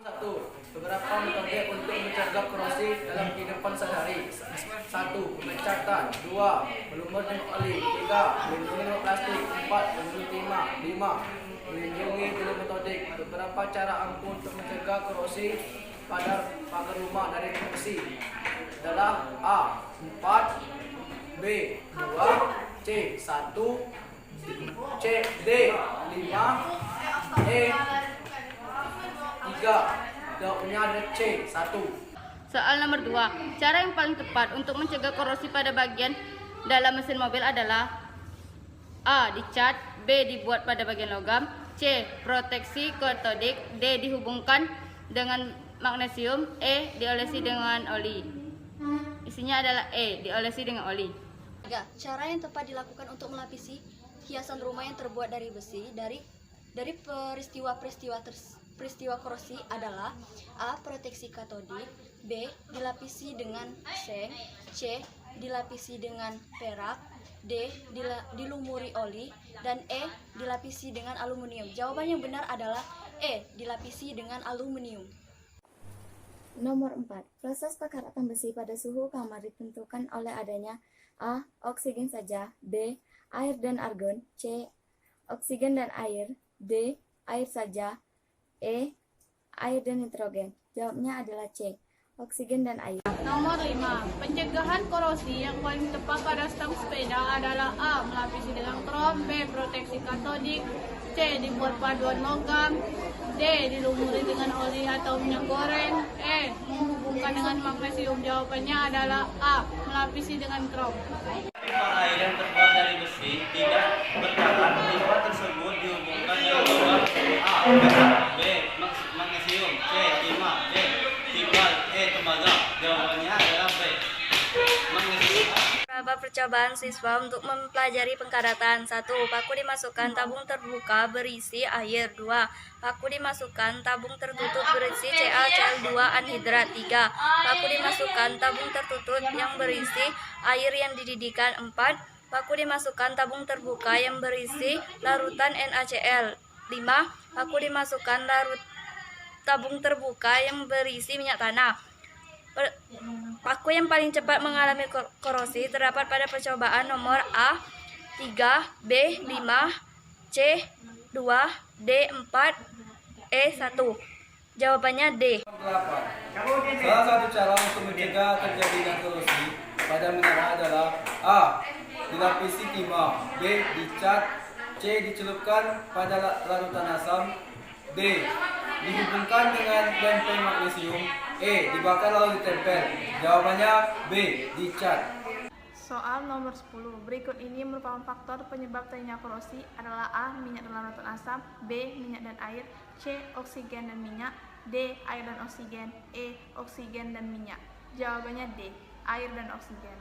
Satu, beberapa metode untuk mencegah korosi dalam kehidupan sehari. Satu, pengecatan. Dua, melumur dengan oli. Tiga, melindungi dengan plastik. Empat, melindungi timah. Lima, melindungi dengan metodik. Beberapa cara ampuh untuk mencegah korosi pada pagar rumah dari besi adalah A. 4, B. 2, C. 1, C. D. 5, E. 3. Jawabnya ada C. 1. Soal nomor 2. Cara yang paling tepat untuk mencegah korosi pada bagian dalam mesin mobil adalah A. Dicat. B. Dibuat pada bagian logam. C. Proteksi katodik. D. Dihubungkan dengan magnesium. E. Diolesi dengan oli. Isinya adalah E. Diolesi dengan oli. 3. Cara yang tepat dilakukan untuk melapisi hiasan rumah yang terbuat dari besi dari peristiwa korosi adalah A. Proteksi katodik. B. Dilapisi dengan seng. C. Dilapisi dengan perak. D. Dilumuri oli. Dan E. Dilapisi dengan aluminium. Jawaban yang benar adalah E. Dilapisi dengan aluminium. Nomor 4. Proses penkaratan besi pada suhu kamar ditentukan oleh adanya A. Oksigen saja. B. Air dan argon. C. Oksigen dan air. D. Air saja. E. Air dan nitrogen. Jawabnya adalah C. Oksigen dan air. Nomor 5. Pencegahan korosi yang paling tepat pada stang sepeda adalah A. Melapisi dengan krom. B. Proteksi katodik. C. Dibuat paduan logam. D. Dilumuri dengan oli atau minyak goreng. E. Menghubungkan dengan magnesium. Jawabannya adalah A. Melapisi dengan krom. Pipa air yang terbuat dari besi tidak berkarat. Pipa tersebut dihubungkan dengan logam. A. Perak. B. Magnesium. C. Timah. D. Timbal. E. Tembaga. Jawabannya adalah B. Magnesium. Beberapa percobaan siswa untuk mempelajari pengkaratan. 1. Paku dimasukkan tabung terbuka berisi air. 2. Paku dimasukkan tabung tertutup berisi CaCl2 anhidrat. 3. Paku dimasukkan tabung tertutup yang berisi air yang dididihkan. 4. Paku dimasukkan tabung terbuka yang berisi larutan NaCl. 5. Paku dimasukkan tabung terbuka yang berisi minyak tanah. Paku yang paling cepat mengalami korosi terdapat pada percobaan nomor A 3, B 5, C 2, D 4, E 1. Jawabannya D. 8. Salah satu cara untuk mencegah terjadinya korosi pada mineral adalah A. Dilapisi timah. B. Dicat. C. Dicelupkan pada larutan asam. D. Dihubungkan dengan lempeng magnesium. E. Dibakar lalu ditempel. Jawabannya B. Dicat. Soal nomor 10. Berikut ini merupakan faktor penyebab terjadinya korosi adalah A. Minyak dan larutan asam. B. Minyak dan air. C. Oksigen dan minyak. D. Air dan oksigen. E. Oksigen dan minyak. Jawabannya D. Air dan oksigen.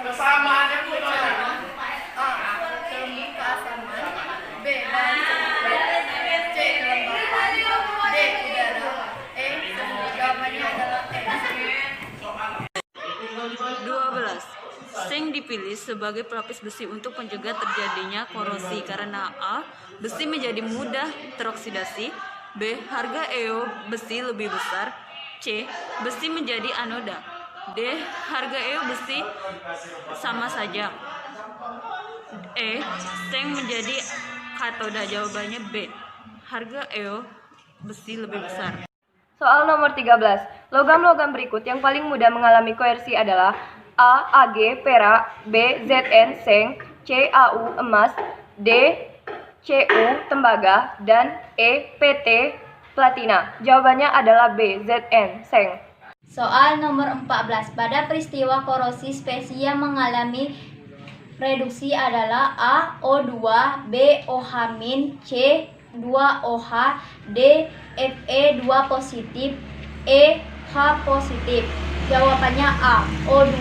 Kesamaannya pun B. Bahan cenderat. C. kelembapan. D. udara. E. Jawabannya adalah E. 12. Seng dipilih sebagai pelapis besi untuk mencegah terjadinya korosi karena A. Besi menjadi mudah teroksidasi. B. Harga EO besi lebih besar. C. Besi menjadi anoda. D. Harga EO besi sama saja. E. Seng menjadi katoda. Jawabannya B. Harga EO besi lebih besar. Soal nomor 13. Logam-logam berikut yang paling mudah mengalami koersi adalah A. Ag perak. B. Zn seng. C. Au emas. D. Cu tembaga. Dan E. Pt platina. Jawabannya adalah B. Zn seng. Soal nomor 14. Pada peristiwa korosi spesies yang mengalami reduksi adalah A. O2. B. OH-, C. 2OH, D. Fe2 positif, E. H positif. Jawabannya A. O2.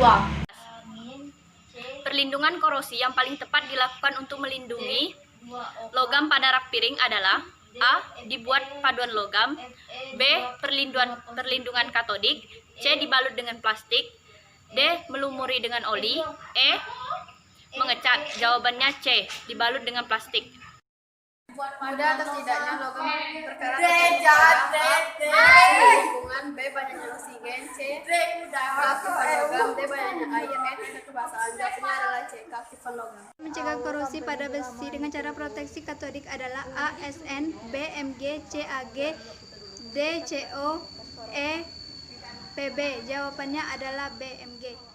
Perlindungan korosi yang paling tepat dilakukan untuk melindungi logam pada rak piring adalah A. Dibuat paduan logam. B. Perlindungan katodik. C. Dibalut dengan plastik. D. Melumuri dengan oli. E. Mengecat. Jawabannya C. Dibalut dengan plastik. Mudah atau tidaknya logam berkarat lingkungan, B banyaknya oksigen, C keaktifan logam, D banyaknya air, E tingkat kebasahan. Jawabannya adalah C keaktifan logam. Mencegah korosi pada besi dengan cara proteksi katodik adalah A. SN, B. Mg, C. Ag, D. CO, E. PB. Jawabannya adalah B. Mg.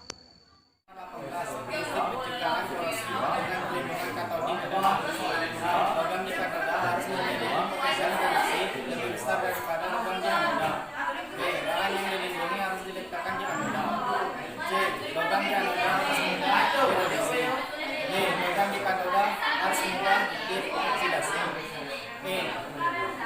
Pencegahan korosi dengan pelindungan katodik adalah logam di katoda harus memiliki potensial reduksi lebih besar daripada logam di anoda. B. Bahan yang dilindungi harus diletakkan di anoda. C. Logam di anoda harus mudah direduksi. D. Logam di katoda harus mudah dioksidasi. E.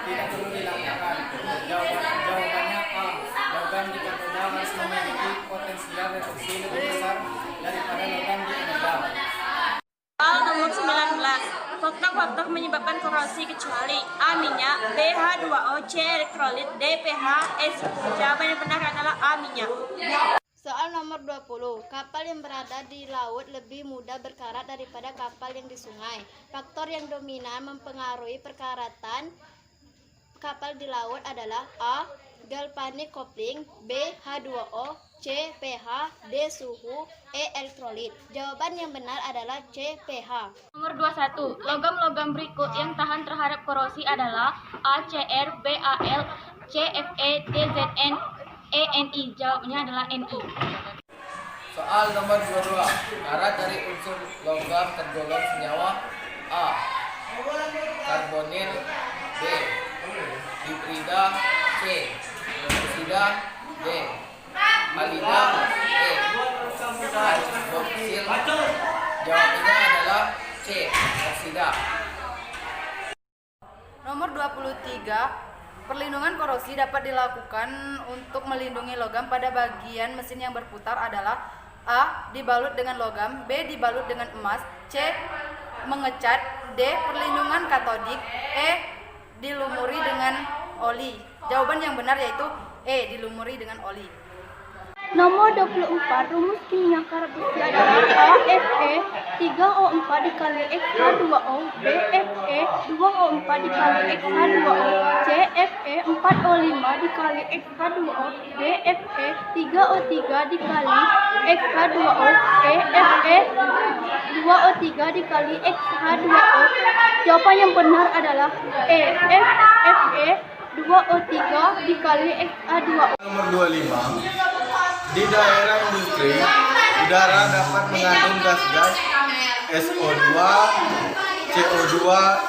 Tidak perlu dilangkakan. Jawabannya A. Logam di katoda harus memiliki potensial reduksi lebih besar daripada logam di anoda. Soal nomor 19. Faktor-faktor menyebabkan korosi kecuali A. Minyak, B. H2O, C. Elektrolit, D. pH, S. Jawaban yang benar adalah A. Minyak. Soal nomor 20. Kapal yang berada di laut lebih mudah berkarat daripada kapal yang di sungai. Faktor yang dominan mempengaruhi perkaratan kapal di laut adalah A. Galvanic coupling, B. H2O, C. pH, D. Suhu, E. Elektrolit. Jawaban yang benar adalah C. pH. Nomor 21. Logam-logam berikut yang tahan terhadap korosi adalah ACr, BAl, CFe, TZn, ENi. Jawabannya adalah Ni. Soal nomor 22. Karat dari unsur logam tergolong senyawa A. Karbonil, B. Hibrida, C. Oksida, D. Halida, E. Hidroksil. Jawabannya adalah C. Oksida. Nomor 23. Perlindungan korosi dapat dilakukan untuk melindungi logam pada bagian mesin yang berputar adalah A. Dibalut dengan logam, B. Dibalut dengan emas, C. Mengecat, D. Perlindungan katodik, E. Dilumuri dengan oli. Jawaban yang benar yaitu E. Dilumuri dengan oli. Nomor 24. Rumus kimia karat besi adalah A. Fe 3O4 dikali X2O, B. Fe 2O4 dikali X2O, C. Fe 4O5 dikali X2O, D. Fe 3O3 dikali X2O, E. Fe 2O3 dikali X2O. Jawaban yang benar adalah E. Fe 2O3 dikali X2O. Nomor 25. Di daerah industri, udara dapat mengandung gas-gas SO2, CO2,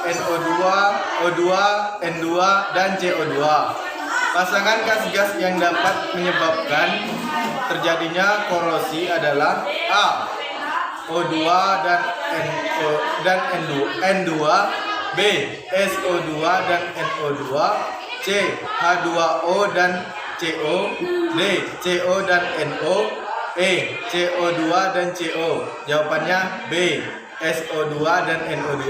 NO2, O2, N2, dan CO2. Pasangan gas-gas yang dapat menyebabkan terjadinya korosi adalah A. O2 dan N2, B. SO2 dan NO2, C. H2O dan CO, D. CO dan NO, E. CO2 dan CO. Jawabannya B. SO2 dan NO2.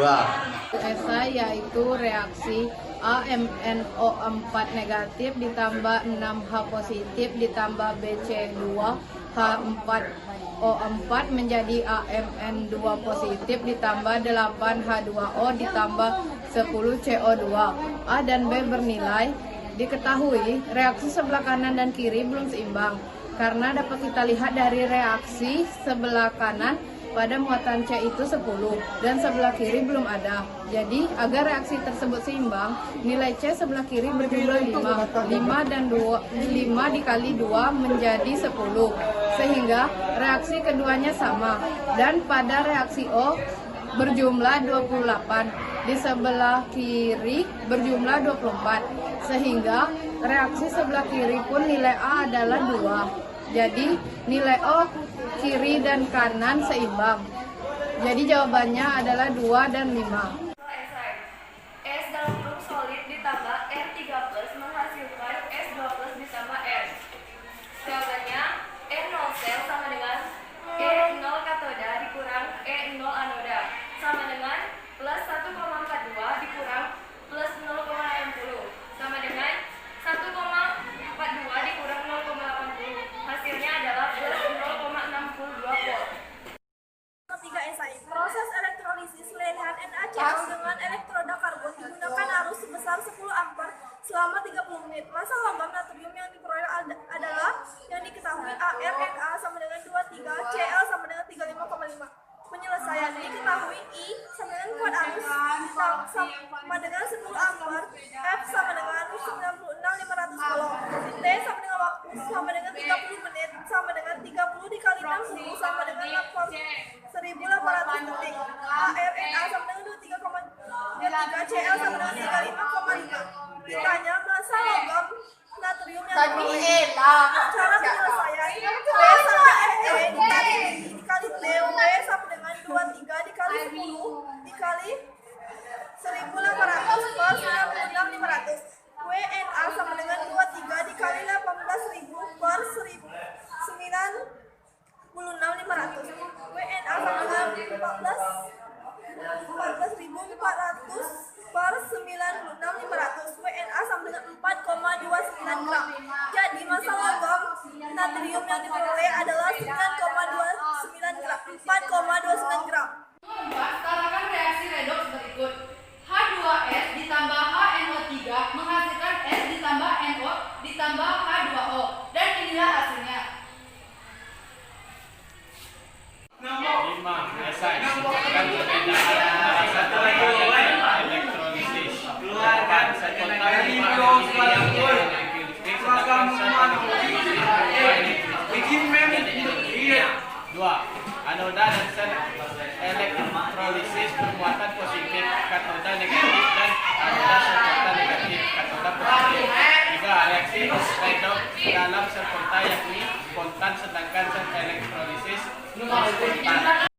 ESA yaitu reaksi AMNO4 negatif ditambah 6H positif ditambah BC2H4O4 menjadi AMN2 positif ditambah 8H2O ditambah 10 CO2. A dan B bernilai. Diketahui reaksi sebelah kanan dan kiri belum seimbang karena dapat kita lihat dari reaksi sebelah kanan pada muatan C itu 10 dan sebelah kiri belum ada. Jadi agar reaksi tersebut seimbang, nilai C sebelah kiri berjumlah 5. 5 dan 5 dikali 2 menjadi 10. Sehingga reaksi keduanya sama. Dan pada reaksi O berjumlah 28. Di sebelah kiri berjumlah 24. Sehingga reaksi sebelah kiri pun nilai A adalah 2. Jadi nilai O kiri dan kanan seimbang. Jadi jawabannya adalah 2 dan 5. S dalam grup solid ditambah R3+ menghasilkan S2+ ditambah R. Jawabannya E0 sel sama dengan E0 katoda dikurang E0 anoda sama dengan plus 1,42 dikurang plus 0,80 sama dengan 1,42 dikurang 0,80. Hasilnya adalah plus 0,62 volt. Ketiga SI. Proses elektrolisis lelehan NaCl diketahui I sama dengan kuat arus sama dengan 10 ampere, F sama dengan 96.500 kolom, T sama dengan waktu sama dengan 30 menit sama dengan 30 dikali 60 sama dengan 1.800 detik. ARNA sama dengan 23,23, CL sama dengan 35,5. Ditanya masa logam natrium yang diperoleh. Cara penyelesaian W sama Fe dikali T, W sama dengan 23 dikali 10 dikali 1.800 per 96.500. WNA sama dengan 23 dikali 18.000 per 96.500. WNA sama dengan 14.400 per 96.500. WNA sama dengan 4,29 gram. Jadi massa logam natrium yang diperoleh adalah 9,29 gram. 4,29 gram. Katakan reaksi redoks berikut. H2S ditambah HNO3 menghasilkan S ditambah NO ditambah H2O. Dan inilah hasilnya. 5. Esai. Sebutkan perbedaan antara satu reagen dan elektrolisis. Keluarkan spontan Dua. Anoda dan sel elektrolisis bermuatan positif, katoda negatif dan anoda sel negatif, katoda positif. 3. Reaksi redoks dalam sel kontak yakni spontan sedangkan sel elektrolisis non spontan.